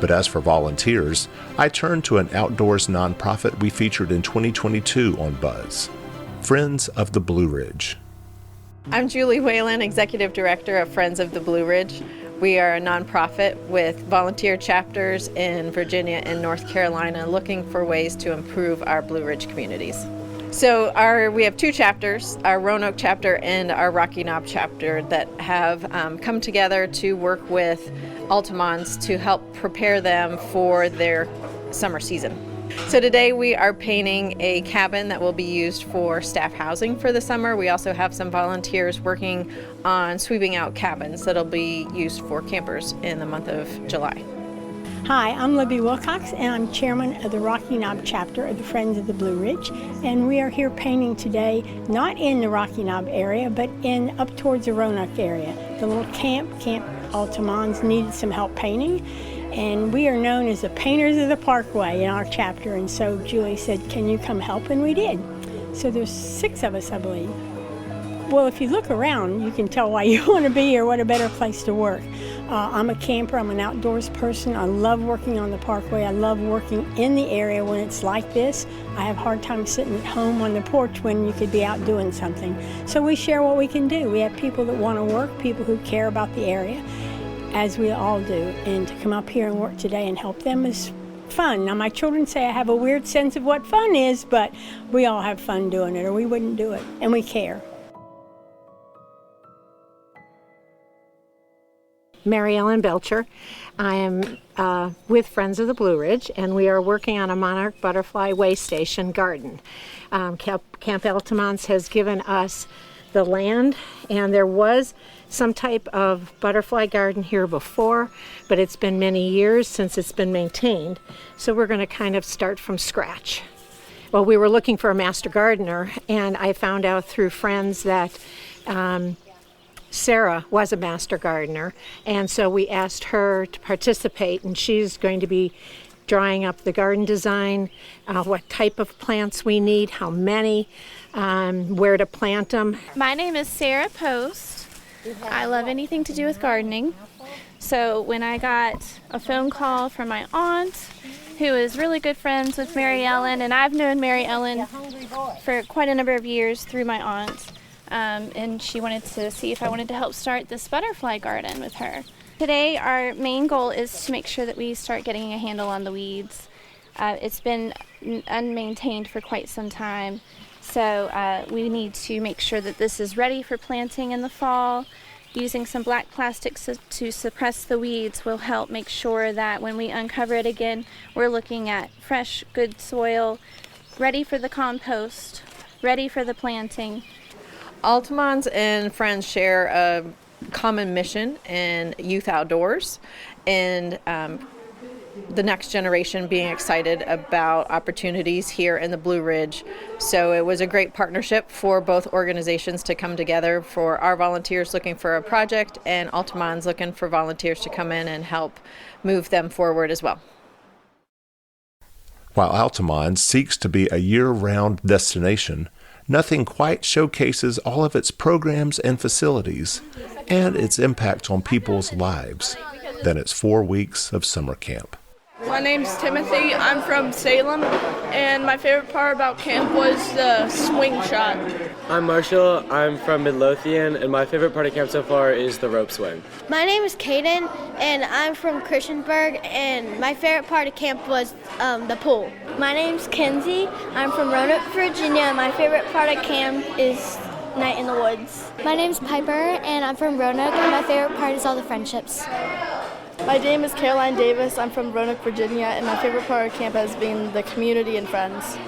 But as for volunteers, I turned to an outdoors nonprofit we featured in 2022 on Buzz, Friends of the Blue Ridge. I'm Julie Whalen, Executive Director of Friends of the Blue Ridge. We are a nonprofit with volunteer chapters in Virginia and North Carolina looking for ways to improve our Blue Ridge communities. So we have two chapters, our Roanoke chapter and our Rocky Knob chapter, that have come together to work with Altamont to help prepare them for their summer season. So today we are painting a cabin that will be used for staff housing for the summer. We also have some volunteers working on sweeping out cabins that'll be used for campers in the month of July. Hi, I'm Libby Wilcox, and I'm chairman of the Rocky Knob chapter of the Friends of the Blue Ridge, and we are here painting today, not in the Rocky Knob area, but up towards the Roanoke area. The little Camp Altamont needed some help painting, and we are known as the Painters of the Parkway in our chapter, and so Julie said, can you come help? And we did. So there's 6 of us, I believe. Well, if you look around, you can tell why you want to be here, what a better place to work. I'm a camper, I'm an outdoors person. I love working on the parkway. I love working in the area when it's like this. I have a hard time sitting at home on the porch when you could be out doing something. So we share what we can do. We have people that want to work, people who care about the area, as we all do. And to come up here and work today and help them is fun. Now, my children say I have a weird sense of what fun is, but we all have fun doing it, or we wouldn't do it, and we care. Mary Ellen Belcher. I am with Friends of the Blue Ridge, and we are working on a monarch butterfly way station garden. Camp Altamont has given us the land, and there was some type of butterfly garden here before, but it's been many years since it's been maintained. So we're going to kind of start from scratch. Well, we were looking for a master gardener, and I found out through friends that Sarah was a master gardener, and so we asked her to participate, and she's going to be drawing up the garden design, what type of plants we need, how many, where to plant them. My name is Sarah Post. I love anything to do with gardening. So when I got a phone call from my aunt, who is really good friends with Mary Ellen, and I've known Mary Ellen for quite a number of years through my aunt, and she wanted to see if I wanted to help start this butterfly garden with her. Today our main goal is to make sure that we start getting a handle on the weeds. It's been unmaintained for quite some time, so we need to make sure that this is ready for planting in the fall. Using some black plastic to suppress the weeds will help make sure that when we uncover it again, we're looking at fresh, good soil, ready for the compost, ready for the planting. Altamont and friends share a common mission in youth outdoors, and the next generation being excited about opportunities here in the Blue Ridge. So it was a great partnership for both organizations to come together, for our volunteers looking for a project and Altamont's looking for volunteers to come in and help move them forward as well. While Altamont seeks to be a year-round destination, nothing quite showcases all of its programs and facilities and its impact on people's lives than its 4 weeks of summer camp. My name's Timothy. I'm from Salem, and my favorite part about camp was the swing shot. I'm Marshall. I'm from Midlothian, and my favorite part of camp so far is the rope swing. My name is Caden, and I'm from Christiansburg, and my favorite part of camp was the pool. My name's Kenzie. I'm from Roanoke, Virginia, and my favorite part of camp is night in the woods. My name's Piper, and I'm from Roanoke, and my favorite part is all the friendships. My name is Caroline Davis. I'm from Roanoke, Virginia, and my favorite part of camp has been the community and friends.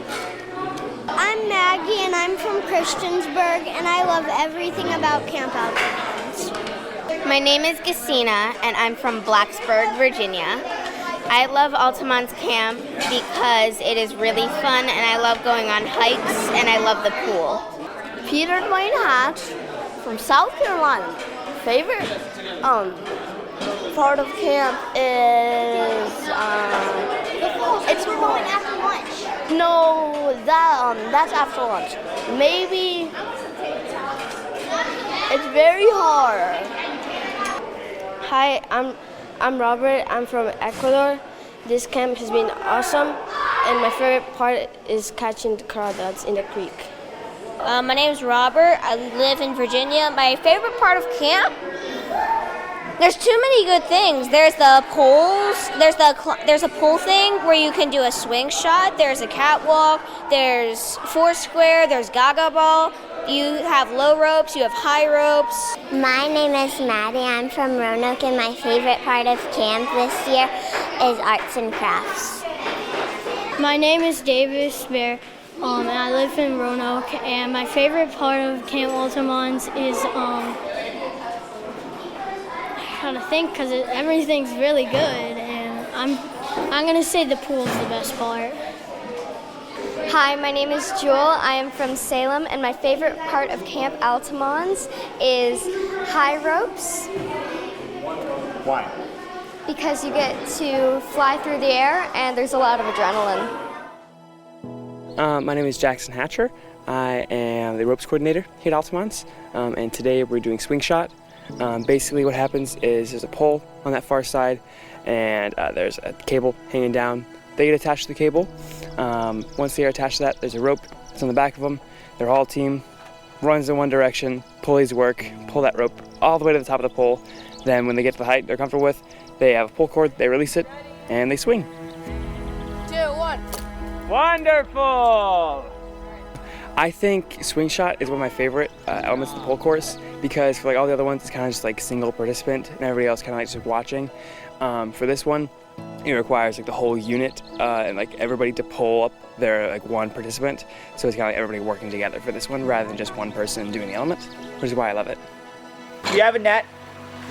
I'm Maggie, and I'm from Christiansburg, and I love everything about Camp Altamont. My name is Gesina, and I'm from Blacksburg, Virginia. I love Altamont's camp because it is really fun, and I love going on hikes, and I love the pool. Peter Dwayne Hatch from South Carolina. Favorite part of camp is it's going after lunch. No, that's after lunch. Maybe it's very hard. Hi, I'm Robert. I'm from Ecuador. This camp has been awesome, and my favorite part is catching the crawdads in the creek. My name is Robert. I live in Virginia. My favorite part of camp? There's too many good things. There's the poles. There's a pole thing where you can do a swing shot. There's a catwalk. There's Foursquare. There's Gaga Ball. You have low ropes. You have high ropes. My name is Maddie. I'm from Roanoke, and my favorite part of camp this year is arts and crafts. My name is Davis Bear. And I live in Roanoke, and my favorite part of Camp Altamont is trying to think because everything's really good, and I'm gonna say the pool's the best part. Hi, my name is Jewel. I am from Salem, and my favorite part of Camp Altamont is high ropes. Why? Because you get to fly through the air, and there's a lot of adrenaline. My name is Jackson Hatcher. I am the ropes coordinator here at Altamont, and today we're doing swing shot. Basically what happens is there's a pole on that far side, and there's a cable hanging down. They get attached to the cable. Once they are attached to that, there's a rope that's on the back of them. Their whole team runs in one direction, pulleys work, pull that rope all the way to the top of the pole. Then when they get to the height they're comfortable with, they have a pull cord, they release it, and they swing. 2, 1. Wonderful! I think swing shot is one of my favorite elements of the pole course, because for like all the other ones, it's kind of just like single participant and everybody else kind of like just watching. For this one, it requires like the whole unit and like everybody to pull up their like one participant. So it's kind of like everybody working together for this one rather than just one person doing the element, which is why I love it. You have a net,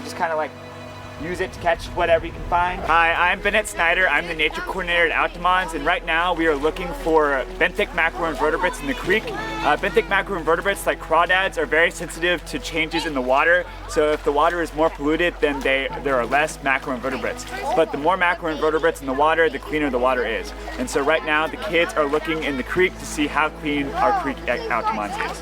just kind of like use it to catch whatever you can find. Hi, I'm Bennett Snyder. I'm the nature coordinator at Altamons, and right now we are looking for benthic macroinvertebrates in the creek. Benthic macroinvertebrates, like crawdads, are very sensitive to changes in the water. So if the water is more polluted, then there are less macroinvertebrates. But the more macroinvertebrates in the water, the cleaner the water is. And so right now the kids are looking in the creek to see how clean our creek at Altamons is.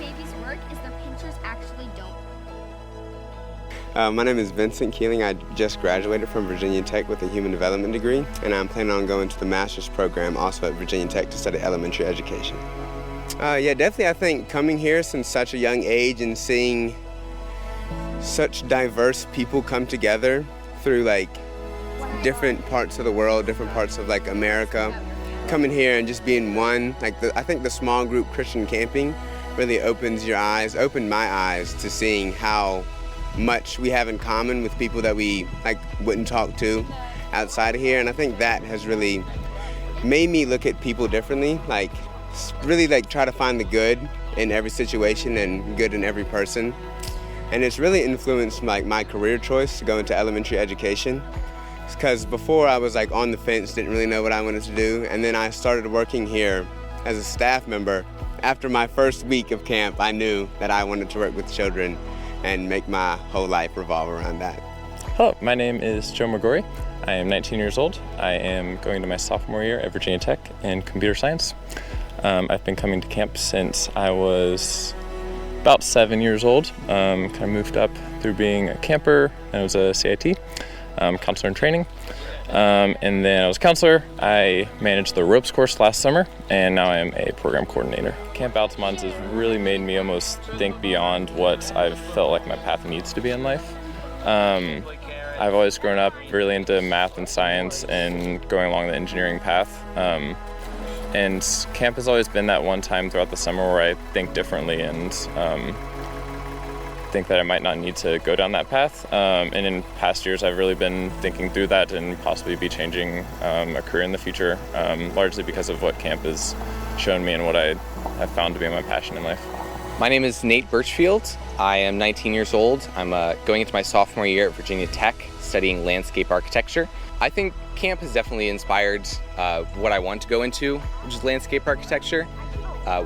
My name is Vincent Keeling. I just graduated from Virginia Tech with a human development degree, and I'm planning on going to the master's program also at Virginia Tech to study elementary education. Yeah, definitely I think coming here since such a young age and seeing such diverse people come together through like different parts of the world, different parts of like America, coming here and just being one, like I think the small group Christian camping really opened my eyes to seeing how much we have in common with people that we like wouldn't talk to outside of here, and I think that has really made me look at people differently, like really like try to find the good in every situation and good in every person. And it's really influenced like my career choice to go into elementary education, because before I was like on the fence, didn't really know what I wanted to do, and then I started working here as a staff member. After my first week of camp, I knew that I wanted to work with children and make my whole life revolve around that. Hello, my name is Joe McGorry. I am 19 years old. I am going to my sophomore year at Virginia Tech in computer science. I've been coming to camp since I was about 7 years old. Kind of moved up through being a camper, and I was a CIT, counselor in training. And then I was a counselor. I managed the ropes course last summer, and now I am a program coordinator. Camp Altamons has really made me almost think beyond what I've felt like my path needs to be in life. I've always grown up really into math and science and going along the engineering path. And camp has always been that one time throughout the summer where I think differently and think that I might not need to go down that path. And in past years, I've really been thinking through that and possibly be changing a career in the future, largely because of what camp has shown me and what I have found to be my passion in life. My name is Nate Birchfield. I am 19 years old. I'm going into my sophomore year at Virginia Tech, studying landscape architecture. I think camp has definitely inspired what I want to go into, which is landscape architecture.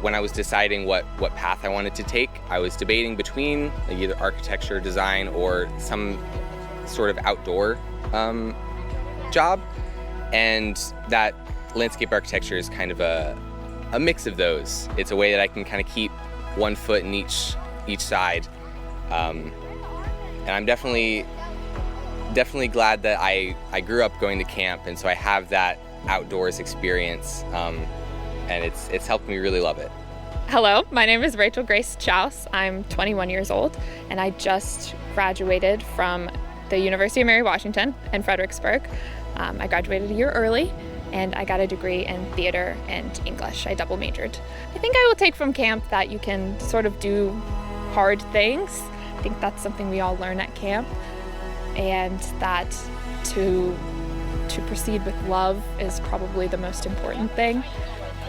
When I was deciding what path I wanted to take, I was debating between like either architecture, design, or some sort of outdoor job. And that landscape architecture is kind of a mix of those. It's a way that I can kind of keep one foot in each side. And I'm definitely glad that I grew up going to camp, and so I have that outdoors experience. And it's helped me really love it. Hello, my name is Rachel Grace Chouse. I'm 21 years old, and I just graduated from the University of Mary Washington in Fredericksburg. I graduated a year early, and I got a degree in theater and English. I double majored. I think I will take from camp that you can sort of do hard things. I think that's something we all learn at camp, and that to proceed with love is probably the most important thing.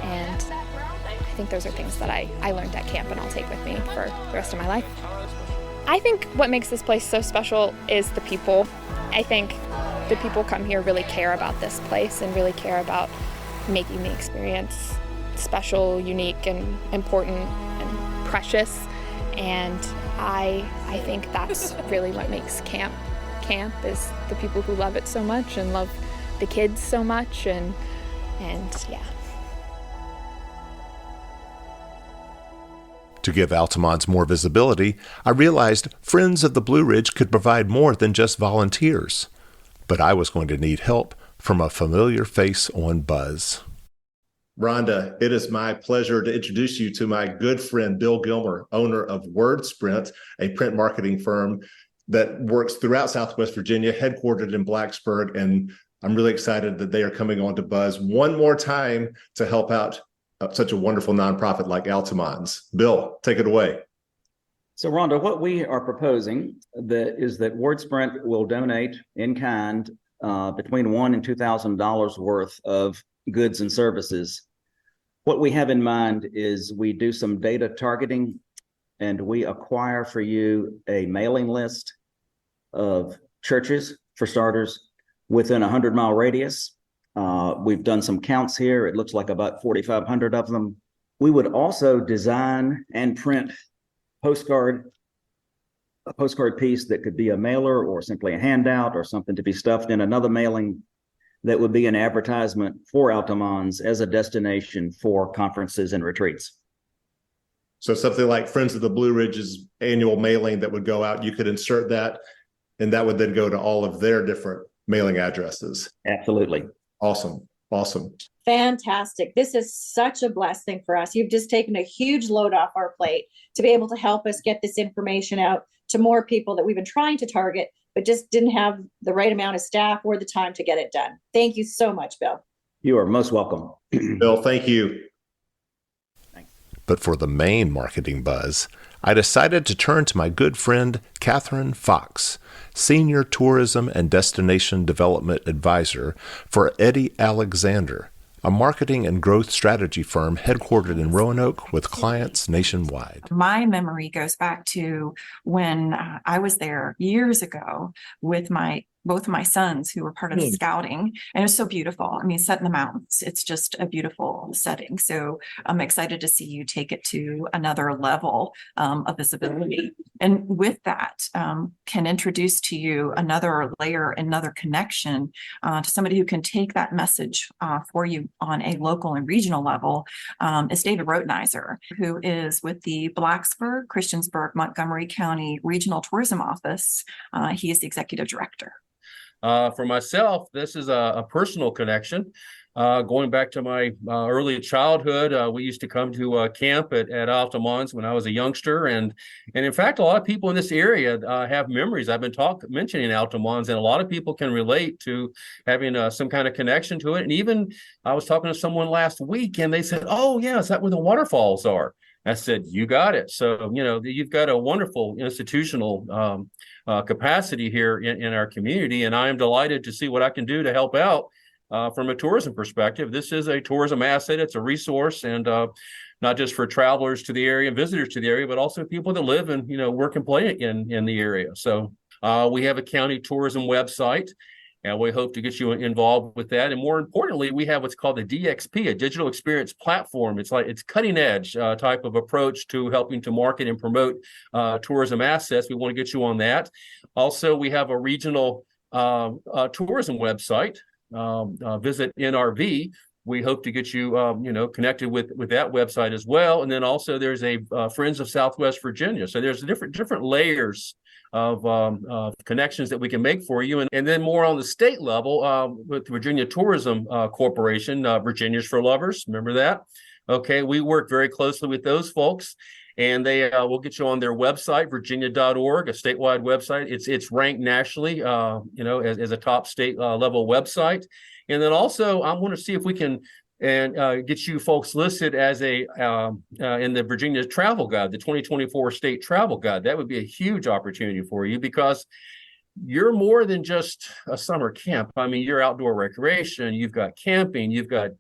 And I think those are things that I learned at camp and I'll take with me for the rest of my life. I think what makes this place so special is the people. I think the people come here really care about this place and really care about making the experience special, unique, and important and precious. And I think that's really what makes camp is the people who love it so much and love the kids so much and yeah. To give Altamons more visibility, I realized Friends of the Blue Ridge could provide more than just volunteers. But I was going to need help from a familiar face on Buzz. Rhonda, it is my pleasure to introduce you to my good friend, Bill Gilmer, owner of WordSprint, a print marketing firm that works throughout Southwest Virginia, headquartered in Blacksburg. And I'm really excited that they are coming on to Buzz one more time to help out such a wonderful nonprofit like Altamons. Bill, take it away. So Rhonda, what we are proposing is that WordSprint will donate in kind between $1,000 and $2,000 worth of goods and services. What we have in mind is we do some data targeting, and we acquire for you a mailing list of churches, for starters, within a 100-mile radius. We've done some counts here. It looks like about 4,500 of them. We would also design and print a postcard piece that could be a mailer or simply a handout or something to be stuffed in another mailing that would be an advertisement for Altamont as a destination for conferences and retreats. So something like Friends of the Blue Ridge's annual mailing that would go out, you could insert that, and that would then go to all of their different mailing addresses. Absolutely. Awesome. Fantastic. This is such a blessing for us. You've just taken a huge load off our plate to be able to help us get this information out to more people that we've been trying to target, but just didn't have the right amount of staff or the time to get it done. Thank you so much, Bill. You are most welcome. Bill, thank you. Thanks. But for the main marketing buzz, I decided to turn to my good friend, Catherine Fox, Senior Tourism and Destination Development Advisor for Eddie Alexander, a marketing and growth strategy firm headquartered in Roanoke with clients nationwide. My memory goes back to when I was there years ago with both of my sons who were part of scouting, and it was so beautiful. I mean, set in the mountains, it's just a beautiful setting. So I'm excited to see you take it to another level of visibility. And with that, can introduce to you another layer, another connection to somebody who can take that message for you on a local and regional level, is David Rotenizer, who is with the Blacksburg, Christiansburg, Montgomery County Regional Tourism Office. He is the executive director. For myself, this is a personal connection. Going back to my early childhood, we used to come to camp at Altamont when I was a youngster. And in fact, a lot of people in this area have memories. I've been mentioning Altamont, and a lot of people can relate to having some kind of connection to it. And even I was talking to someone last week, and they said, "Oh, yeah, is that where the waterfalls are?" I said, "You got it." So, you've got a wonderful institutional capacity here in our community, and I am delighted to see what I can do to help out from a tourism perspective. This is a tourism asset. It's a resource, and not just for travelers to the area and visitors to the area, but also people that live and work and play in the area. So we have a county tourism website, and we hope to get you involved with that. And more importantly, we have what's called the DXP, a digital experience platform. It's cutting edge type of approach to helping to market and promote tourism assets. We want to get you on that. Also, we have a regional tourism website, Visit NRV. We hope to get you, connected with that website as well. And then also there's a Friends of Southwest Virginia. So there's different layers of connections that we can make for you. And then more on the state level with the Virginia Tourism Corporation, Virginia's for Lovers. Remember that? Okay, we work very closely with those folks, and they will get you on their website, virginia.org, a statewide website. It's ranked nationally, as a top state level website. And then also, I want to see if we can get you folks listed as in the Virginia Travel Guide, the 2024 State Travel Guide. That would be a huge opportunity for you, because you're more than just a summer camp. I mean, you're outdoor recreation, you've got camping, you've got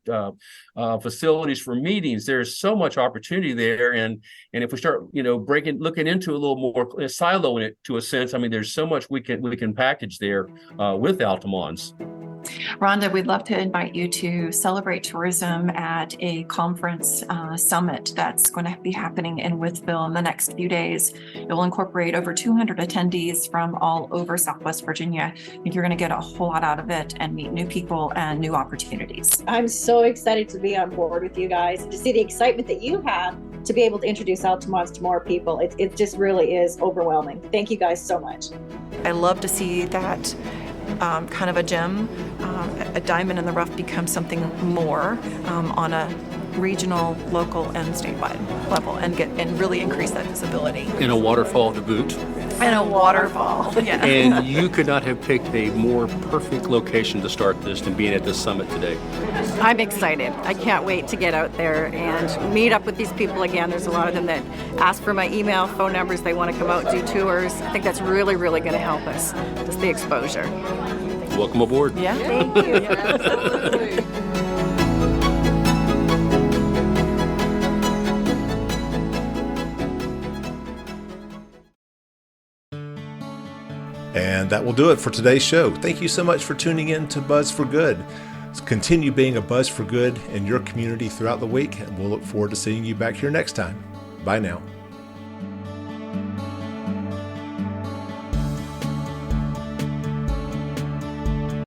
facilities for meetings. There's so much opportunity there. And if we start, looking into a little more, siloing it to a sense, I mean, there's so much we can package there with Altamont. Rhonda, we'd love to invite you to celebrate tourism at a conference summit that's going to be happening in Wytheville in the next few days. It will incorporate over 200 attendees from all over Southwest Virginia. I think you're going to get a whole lot out of it and meet new people and new opportunities. I'm so excited to be on board with you guys, to see the excitement that you have to be able to introduce Altamont to more people. It just really is overwhelming. Thank you guys so much. I love to see that kind of a gem, a diamond in the rough become something more on a regional, local, and statewide level, and really increase that visibility. In a waterfall to boot. And a waterfall, yeah. And you could not have picked a more perfect location to start this than being at this summit today. I'm excited. I can't wait to get out there and meet up with these people again. There's a lot of them that ask for my email, phone numbers. They want to come out and do tours. I think that's really, really going to help us, just the exposure. welcome aboard. Yeah. Thank you. Absolutely. And that will do it for today's show. Thank you so much for tuning in to Buzz for Good. Continue being a buzz for good in your community throughout the week, and we'll look forward to seeing you back here next time. Bye now.